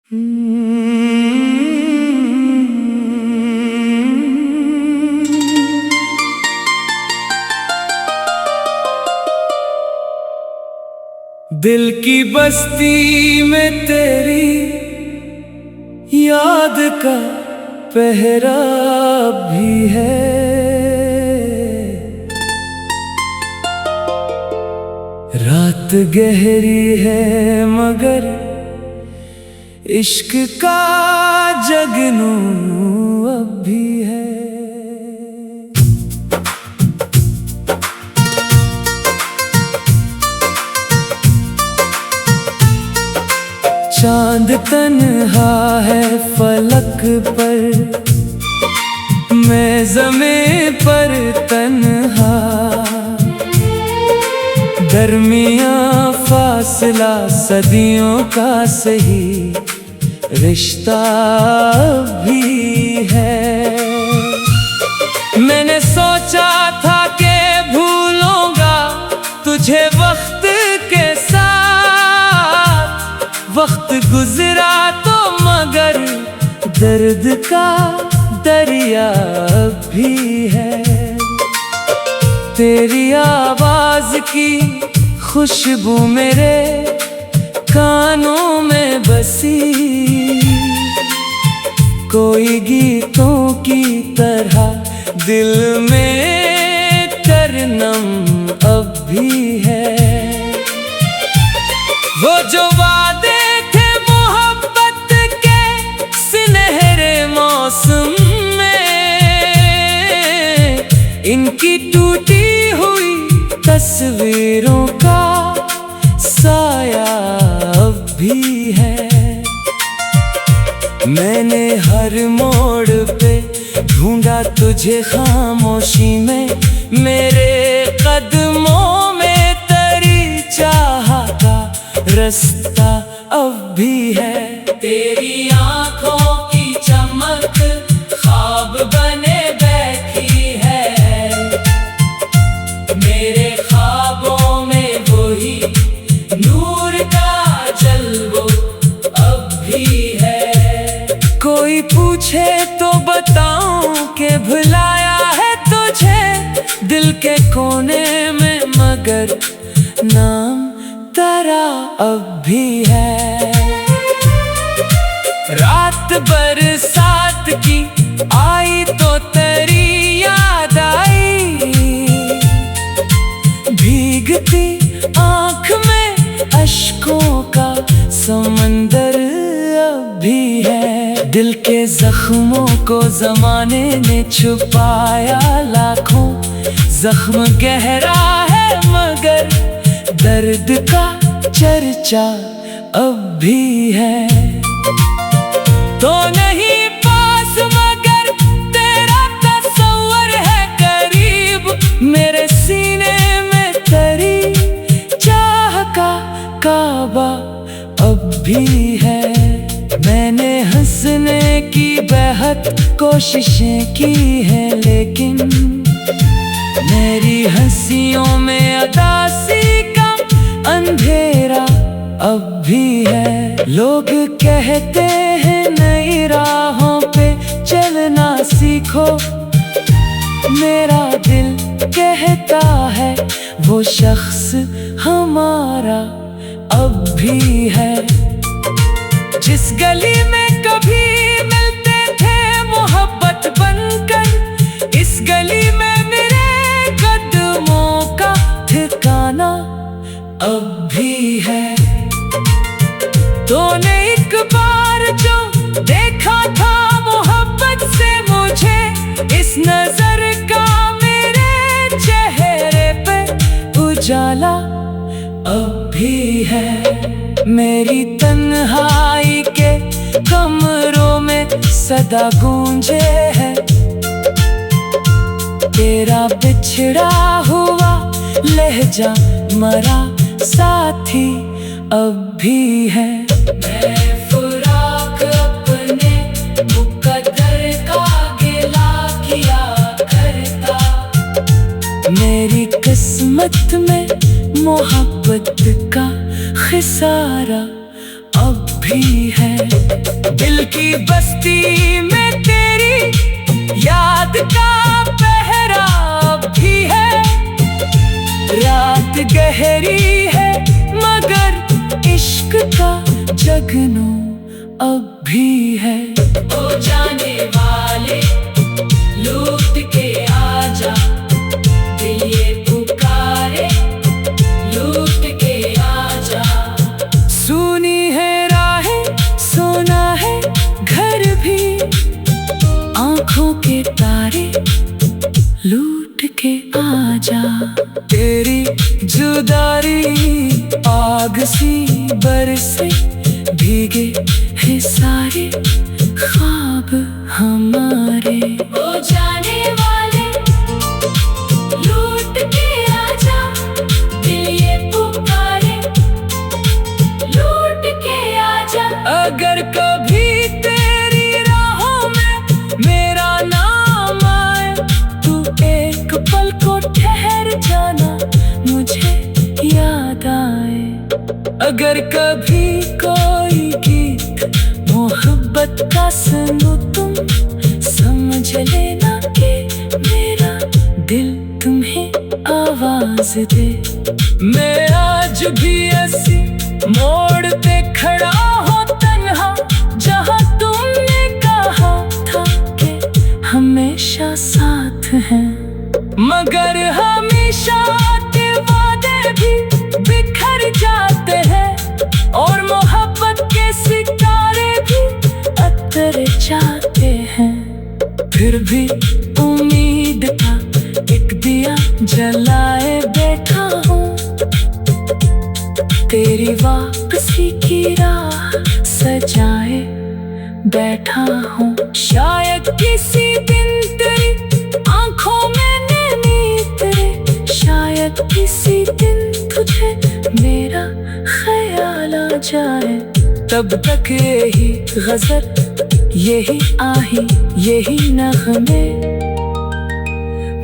दिल की बस्ती में तेरी याद का पहरा भी है। रात गहरी है मगर इश्क का जगनू अब भी है। चांद तन्हा है फलक पर, मैं ज़मीं पर तन्हा। दरमियाँ फासला सदियों का सही रिश्ता भी है। मैंने सोचा था कि भूलूंगा तुझे वक्त के साथ, वक्त गुजरा तो मगर दर्द का दरिया भी है। तेरी आवाज की खुशबू मेरे कानों में बसी, कोई गीतों की तरह दिल में तरनम अब भी है। वो जो वादे थे मोहब्बत के सुनहरे मौसम में, इनकी टूटी हुई तस्वीरों का साया अब भी है। मैंने हर मोड़ पे ढूंढा तुझे खामोशी में, मेरे कदमों में तेरी चाह का रास्ता अब भी है। तेरी आंखों की चमक ख्वाब बने बैठी है, मेरे ख्वाबों में वही नूर का जलवो अब भी है। कोई पूछे तो बताऊं कि भुलाया है तुझे दिल के कोने में, मगर नाम तेरा अब भी है। रात बरसात की आई तो तेरी याद आई, भीगती आँख में अश्कों का समंदर अब भी है। दिल के जख्मों को जमाने ने छुपाया लाखों, जख्म गहरा है मगर दर्द का चर्चा अब भी है। तो नहीं पास मगर तेरा तस्वर है करीब, मेरे सीने में तेरी चाह का काबा अब भी है। मैंने हंसने की बेहद कोशिशें की हैं, लेकिन मेरी हंसियों में अदासी का अंधेरा अब भी है। लोग कहते हैं नई राहों पे चलना सीखो, मेरा दिल कहता है वो शख्स हमारा अब भी है। जिस गली में कभी मिलते थे मोहब्बत बनकर, इस गली में मेरे कदमों का ठिकाना अब भी है। तूने एक बार जो देखा था मोहब्बत से मुझे, इस नजर का मेरे चेहरे पे उजाला अब भी है। मेरी तन्हाई के कमरों में सदा गूंजे है, तेरा बिछड़ा हुआ लहजा मरा साथी अब भी है। मैं फुराक अपने मुकद्दर का गिला किया करता, मेरी किस्मत में मोहब्बत का खिसारा अब भी है। की बस्ती में तेरी याद का पहरा भी है। रात गहरी है मगर इश्क का जगनू अब भी है। ओ जाने वाले लौट के आजा, दिल ये पुकारे लौट के आजा। सुनी है राहें, सोना है घर भी, आंखों के तारे लूट के आजा। तेरी जुदाई आग सी बरसे, भीगे हैं सारे ख्वाब हमारे। ओ जाने वाले लौट के आजा, दिल ये पुकारे लौट के आजा। अगर कभी तेरी राहों में मेरा नाम आए, तू एक पल को ठहर जाना, मुझे याद आए। अगर कभी कोई गीत मोहब्बत का सुनो तुम, समझ लेना कि मेरा दिल तुम्हें आवाज दे। मैं आज भी ऐसी मोड़ पे खड़ा हूँ तन्हा, जहाँ तुमने कहा था कि हमेशा साथ हैं। मगर हमेशा के वादे भी बिखर जाते हैं, और मोहब्बत के सितारे भी अतर जाते हैं। फिर भी उम्मीद का एक दिया जलाए बैठा हूँ, तेरी वापसी की राह सजाए बैठा हूँ। शायद किसी दिन तेरी आंखों में नैनी तेरे, शायद किसी दिन तुझे मेरा ख्याल आ जाए। तब तक यही गज़ल, यही आही, यही नग़मे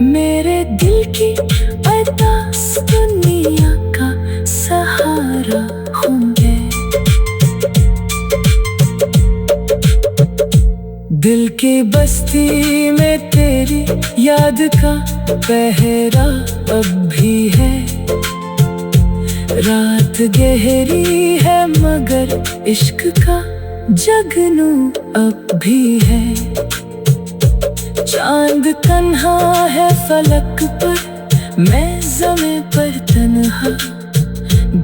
मेरे दिल की अरदास दुनिया का सहारा होंगे। दिल की बस्ती में तेरी याद का पहरा अब भी है। रात गहरी है मगर इश्क का जगनू अब भी है। चांद तन्हा है फलक पर, मैं ज़मीं पर तन्हा,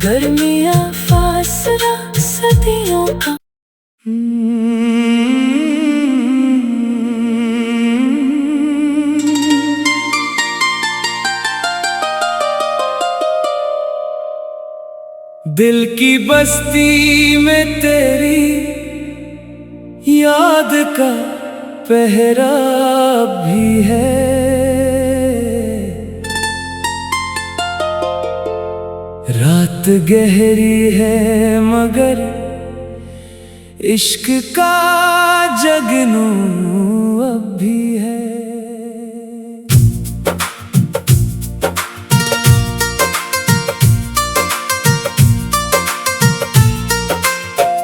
गर्मियाँ फासला सदियों का। दिल की बस्ती में तेरी याद का पहरा भी है। रात गहरी है मगर इश्क का जगनू अब भी है।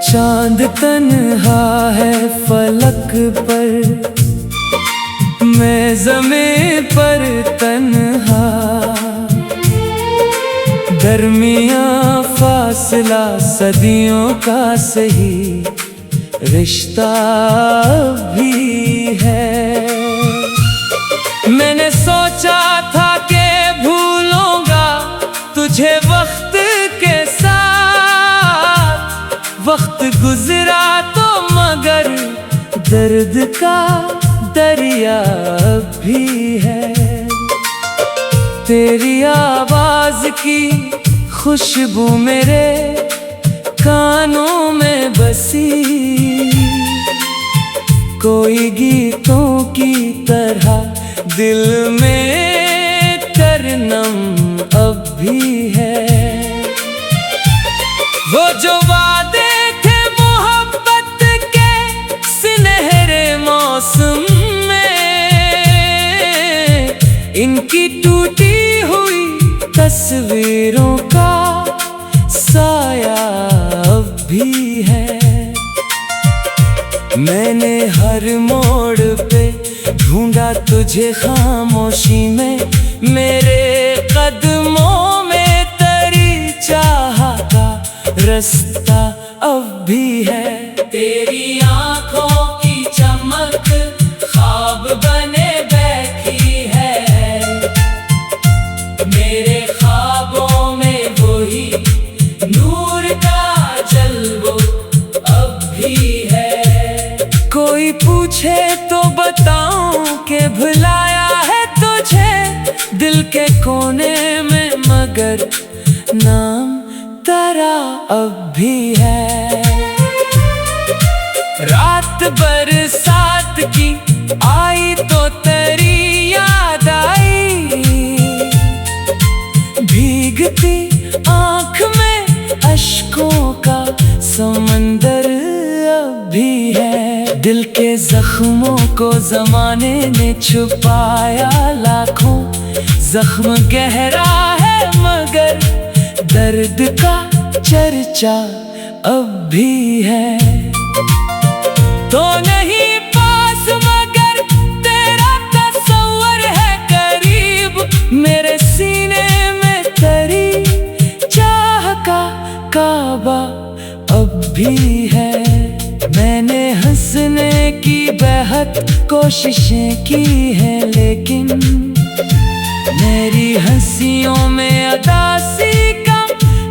चांद तन्हा है फलक पर, मैं ज़मीं पर तन्हा, दरमियाँ फासला सदियों का सही रिश्ता भी है। मैंने सोचा था कि भूलूंगा तुझे वक्त के साथ, वक्त गुजरा तो मगर दर्द का दरिया भी है। तेरी आवाज की खुशबू मेरे कानों में बसी, कोई गीतों की तरह दिल में तरनम अब भी है। वो जो वादे थे मोहब्बत के सुनहरे मौसम में, इनकी टूटी हुई तस्वीरों का साया अब भी है। मैंने हर मोड़ पे ढूंढा तुझे खामोशी में, मेरे कदमों में तेरी चाह का रास्ता अब भी है। तेरी आंखों की चमक ख्वाब बने बैठी है, मेरे ख्वाबों में वही नूर का जलवो अब भी है। कोई पूछे तो बताऊं कि भुलाया है तुझे दिल के कोने में, मगर नाम तेरा अब भी है। रात बरसात की आई तो तेरी याद आई, भीगती आंख में अश्कों का समंदर अब भी है। दिल के जख्मों को जमाने ने छुपाया लाखों, जख्म गहरा है मगर दर्द का चर्चा अब भी है। तो नहीं पास मगर तेरा तस्वर है करीब, मेरे सीने में तेरी चाह का काबा अब भी है। मैंने हंसने की बेहद कोशिशें की है, लेकिन मेरी हंसियों में उदासी का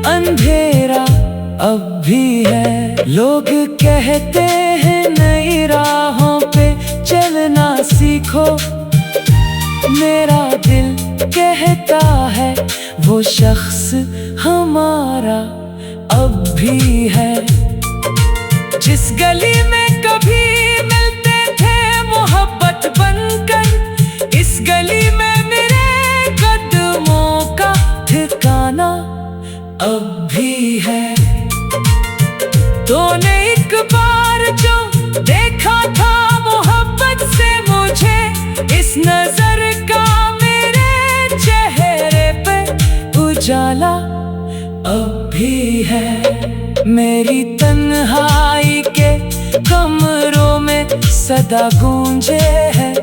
अंधेरा अब भी है। लोग कहते हैं नई राहों पे चलना सीखो, मेरा दिल कहता है वो शख्स हमारा अब भी है। जिस गली में कभी मिलते थे मोहब्बत बनकर, इस गली में मेरे कदमों का ठिकाना अब भी है। तूने एक बार जो देखा था मोहब्बत से मुझे, इस नजर का मेरे चेहरे पे उजाला अब भी है। मेरी तन्हाई के कमरों में सदा गूंजे है,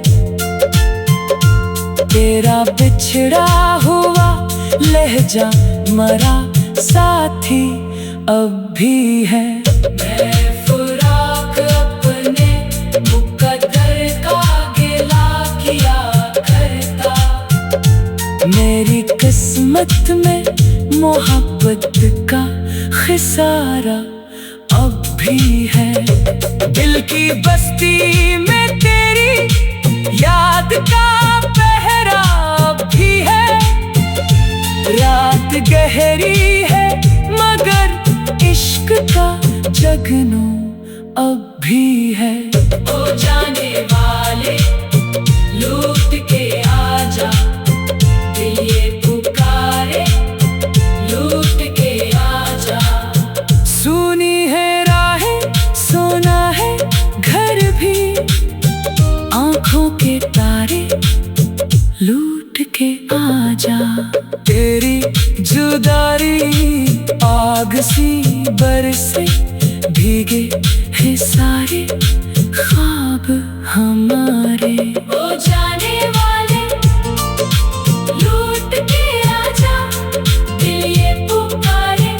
तेरा बिछड़ा हुआ लहजा मरा साथी अब भी है। मैं फुराक अपने मुकद्दर का गिला किया करता, मेरी किस्मत में मोहब्बत का खिसारा अब भी है। दिल की बस्ती में तेरी याद का पहरा अब भी है। रात गहरी है मगर इश्क का जगनू अब भी है। ओ जाने वाले लूट के आजा, दिल ये पुकारे लूट के आजा। सुनी है राहें, सोना है घर भी, आंखों के तारे लूट के आजा। तेरी जुदाई आग सी बरसे, भीगे हैं सारे ख्वाब हमारे। ओ जाने वाले लूट के आजा, दिल ये पुकारे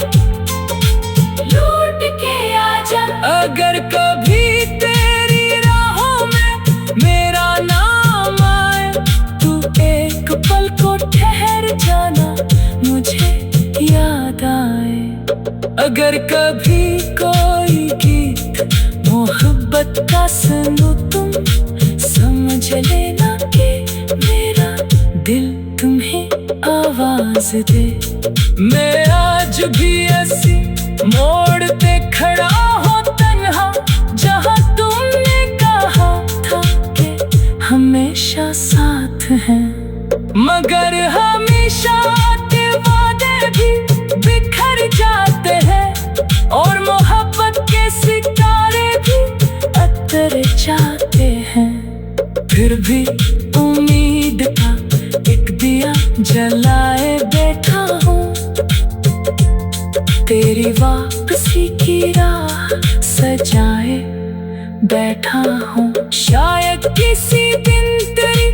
लूट के आजा। अगर कभी तेरी राहों में मेरा नाम आए, तू एक पल को ठहर जाना मुझे याद आए। अगर कभी कोई गीत मोहब्बत का सुनो तुम, समझ लेना कि मेरा दिल तुम्हें आवाज दे। मैं आज भी ऐसी मोड़ पे खड़ा हूँ तन्हा, जहाँ तुमने कहा था कि हमेशा साथ हैं, मगर हमेशा के वादे भी बिखर जाते हैं और मोहब्बत के सितारे भी अतर जाते हैं। फिर भी उम्मीद का एक दिया जलाए बैठा हूँ, तेरी वापसी की राह सजाए बैठा हूँ। शायद किसी दिन तेरी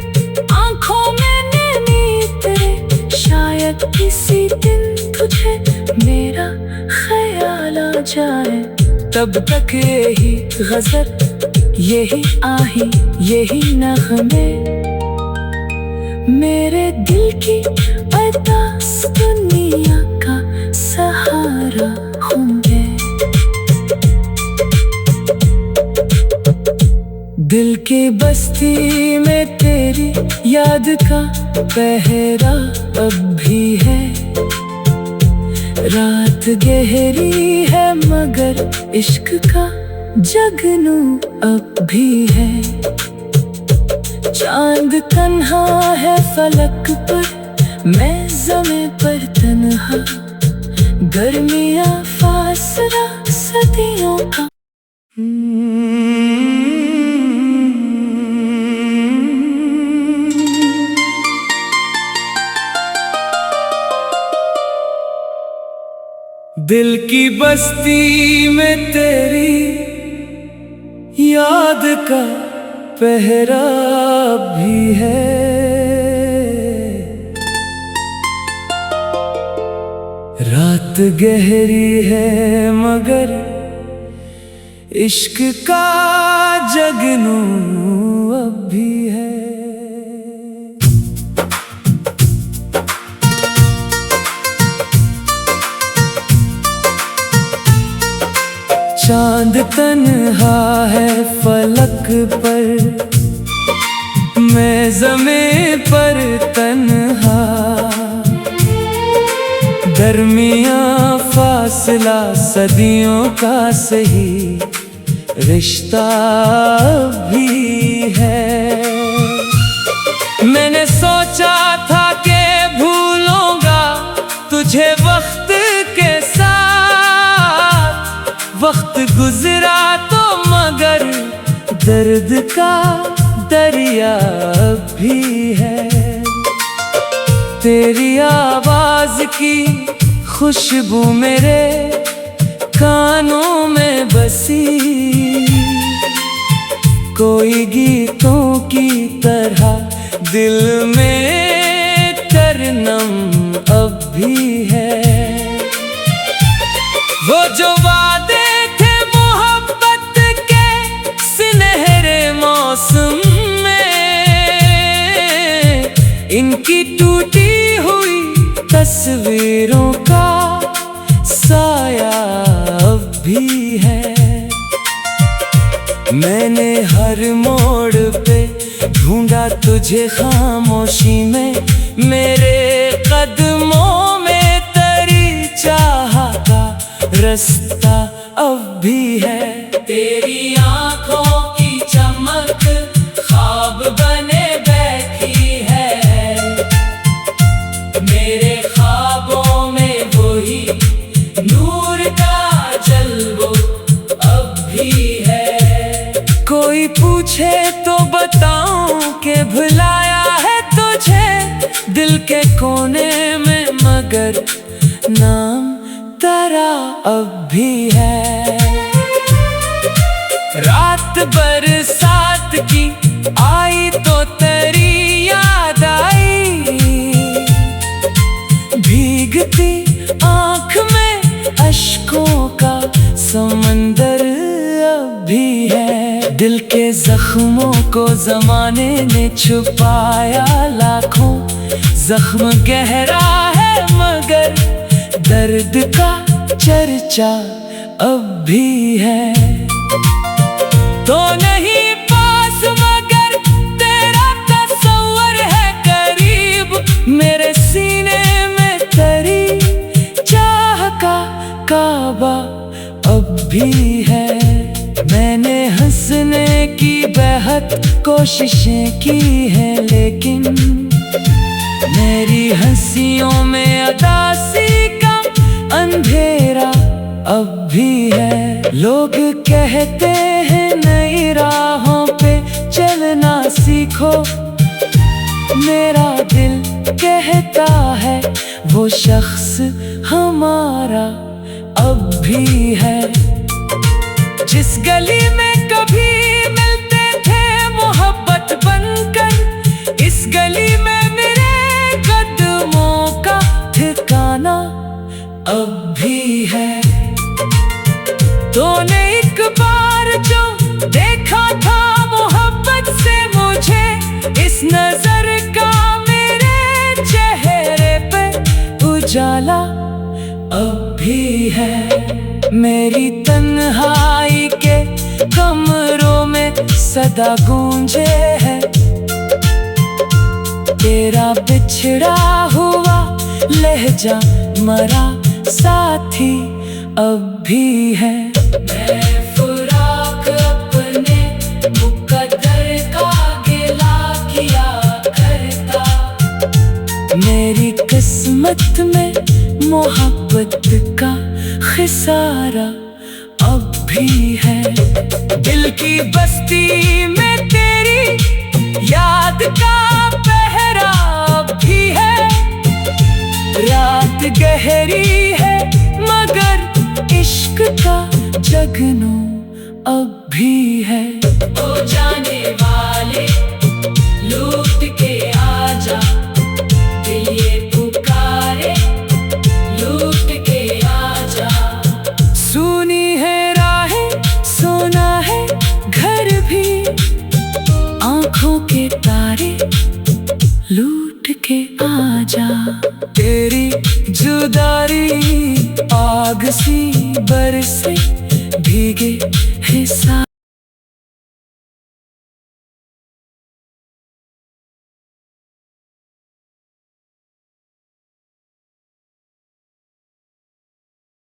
आंखों में नैनी तेरे, शायद किसी दिन तुझे मेरा ख्याल आ जाए। तब तक यही गज़ल, यही आही, यही नग़मे मेरे दिल की अरदास, दुनिया का सहारा हूँ मैं। दिल की बस्ती में तेरी याद का पहरा अब भी है। रात गहरी है मगर इश्क का जगनू अब भी है। चांद तन्हा है फलक पर, मैं ज़मीं पर तन्हा, गर्मियाँ फासला सदियों का। दिल की बस्ती में तेरी याद का पहरा भी है। रात गहरी है मगर इश्क का जगनू अब भी है। चांद तन्हा है फलक पर, मैं ज़मीं पर तन्हा, दरमियाँ फासला सदियों का सही रिश्ता भी है। मैंने सोचा था कि भूलूंगा तुझे वक्त के साथ, वक्त गुजरा तो मगर दर्द का दरिया भी है। तेरी आवाज की खुशबू मेरे कानों में बसी, कोई गीतों की तरह दिल में तरनम अब भी है। वो जो वादे थे मोहब्बत के सुनहरे मौसम में, इनकी टूटी हुई तस्वीरों का साया अब भी है। मैंने हर मोड़ पे ढूंढा तुझे खामोशी में, मेरे कदमों में तेरी चाह का रास्ता अब भी है। तेरी आंखों की चमक ख्वाब बने बैठी है, मेरे ख्वाबों में वही नूर का जलवो अब भी है। कोई पूछे तो बताऊं कि भुलाया है तुझे दिल के कोने में, मगर नाम तेरा अब भी है। रात बरसात की आई तो तेरी याद आई, भीगती आँख में अश्कों का समंदर अब भी है। दिल के जख्मों को जमाने ने छुपाया लाखों, जख्म गहरा है मगर दर्द का चर्चा अब भी है। तो नहीं पास मगर तेरा तस्वर है करीब, मेरे सीने में तेरी चाह का काबा अब भी है। मैंने हंसने की बेहद कोशिशें की हैं, लेकिन मेरी हंसियों में उदासी का अंधेरा अब भी है। लोग कहते हैं नई राहों पे चलना सीखो, मेरा दिल कहता है वो शख्स हमारा अब भी है। जिस गली में कभी है। मेरी तन्हाई के कमरों में सदा गूंजे है तेरा बिछड़ा हुआ लहजा, मरा साथी अब भी है। मैं फुराक अपने मुकद्दर का गिला किया करता, मेरी किस्मत में मोहब्बत का खिसारा अब भी है। दिल की बस्ती में तेरी याद का पहरा अब भी है। रात गहरी है मगर इश्क का जगनू अब भी है। ओ जाने वाले लूट के आजा, दिल ये पुकारे लूट के आजा। सुनी है राहें, सोना है घर भी, आंखों के तारे लूट के आजा। तेरी जुदाई आग सी बरसे भीगे हिस्सा